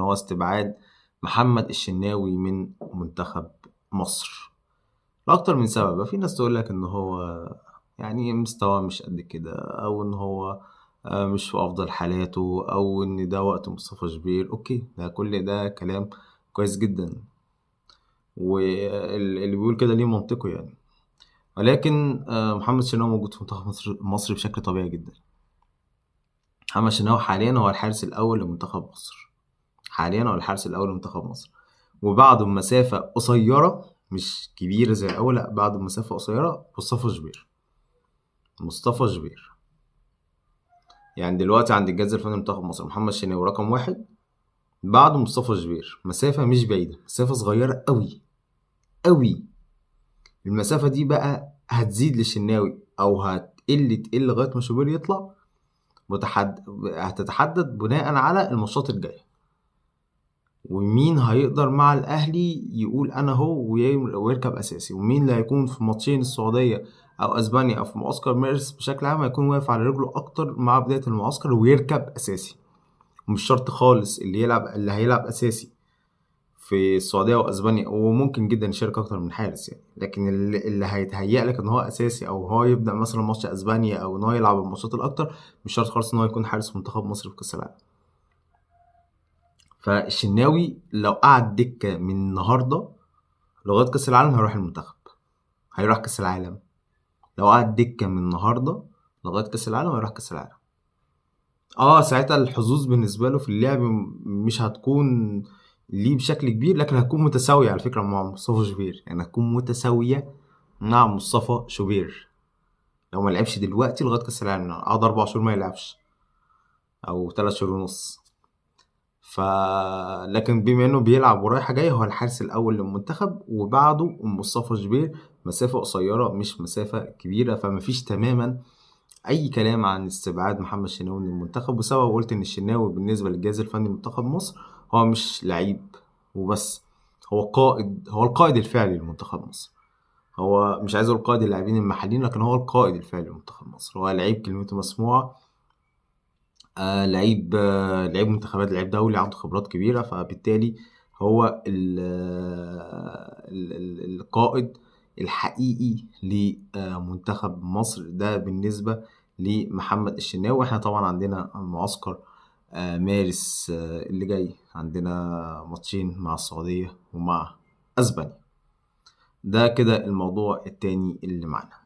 هو استبعاد محمد الشناوي من منتخب مصر لأكتر من سبب. في ناس تقول لك إن هو يعني مستواه مش قد كده، أو إن هو مش في أفضل حالاته، أو إن ده وقت مصطفى شوبير. أوكي، ده كل ده كلام كويس جدا، واللي بيقول كده ليه منطقه يعني. ولكن محمد الشناوي موجود في منتخب مصر بشكل طبيعي جدا. محمد الشناوي حاليا هو الحارس الأول لمنتخب مصر، حاليا هو الحارس الأول لمنتخب مصر، وبعده بمسافة قصيرة مش كبيرة زي الأول، لأ بعده بمسافة قصيرة مصطفى شوبير. يعني دلوقتي عند الجهاز الفني لمنتخب مصر محمد الشناوي رقم 1، بعده مصطفى شوبير. مسافة مش بعيدة، مسافة صغيرة أوي أوي. المسافة دي بقى هتزيد للشناوي أو تقل لغاية ما شوبير يطلع، هتتحدد بناء على الماتشات الجاية، ومين هيقدر مع الأهلي يقول أنا هو ويركب أساسي، ومين اللي هيكون في ماتشين السعودية أو أسبانيا أو في معسكر مارس بشكل عام هيكون واقف على رجله أكتر مع بداية المعسكر ويركب أساسي. ومش شرط خالص اللي هيلعب أساسي في السعودية وأسبانيا، وممكن جدا يشارك أكتر من حارس يعني، لكن اللي هيتهيأ لك إن هو أساسي أو هو يبدأ مثلا ماتش أسبانيا أو إن هو يلعب الماتشات الأكتر، مش شرط خالص إن هو يكون حارس منتخب مصر في كأس العالم. فالشناوي لو قعد دكة من النهاردة لغاية كأس العالم هيروح المنتخب، هيروح كأس العالم. لو قعد دكة من النهاردة لغاية كأس العالم هيروح كأس العالم. ساعتها الحظوظ بالنسبة له في اللعب مش هتكون ليه بشكل كبير، لكن هتكون متساوية على فكرة مع مصطفى شوبير. يعني هتكون متساوية مع مصطفى شوبير لو ما لعبش دلوقتي لغاية كأس العالم، يعني قعد 4 شهور ما يلعبش أو 3 شهور ونص. لكن بما انه بيلعب ورايحة جاية، هو الحارس الاول للمنتخب، وبعده مصطفى شوبير. مسافة قصيرة مش مسافة كبيرة، فمفيش تماما اي كلام عن استبعاد محمد الشناوي من المنتخب. بسبب قلت ان الشناوي بالنسبة للجهاز الفني لمنتخب مصر هو مش لعيب وبس، هو القائد الفعلي لمنتخب مصر. هو مش عايز اقول قائد اللاعبين المحليين، لكن هو القائد الفعلي لمنتخب مصر. هو لعيب كلمته مسموعة، لعيب منتخبات، لعيب دولي عنده خبرات كبيرة، فبالتالي هو القائد الحقيقي لمنتخب مصر. ده بالنسبة لمحمد الشناوي. واحنا طبعا عندنا معسكر مارس اللي جاي، عندنا ماتشين مع السعودية ومع أسبانيا. ده كده الموضوع التاني اللي معنا.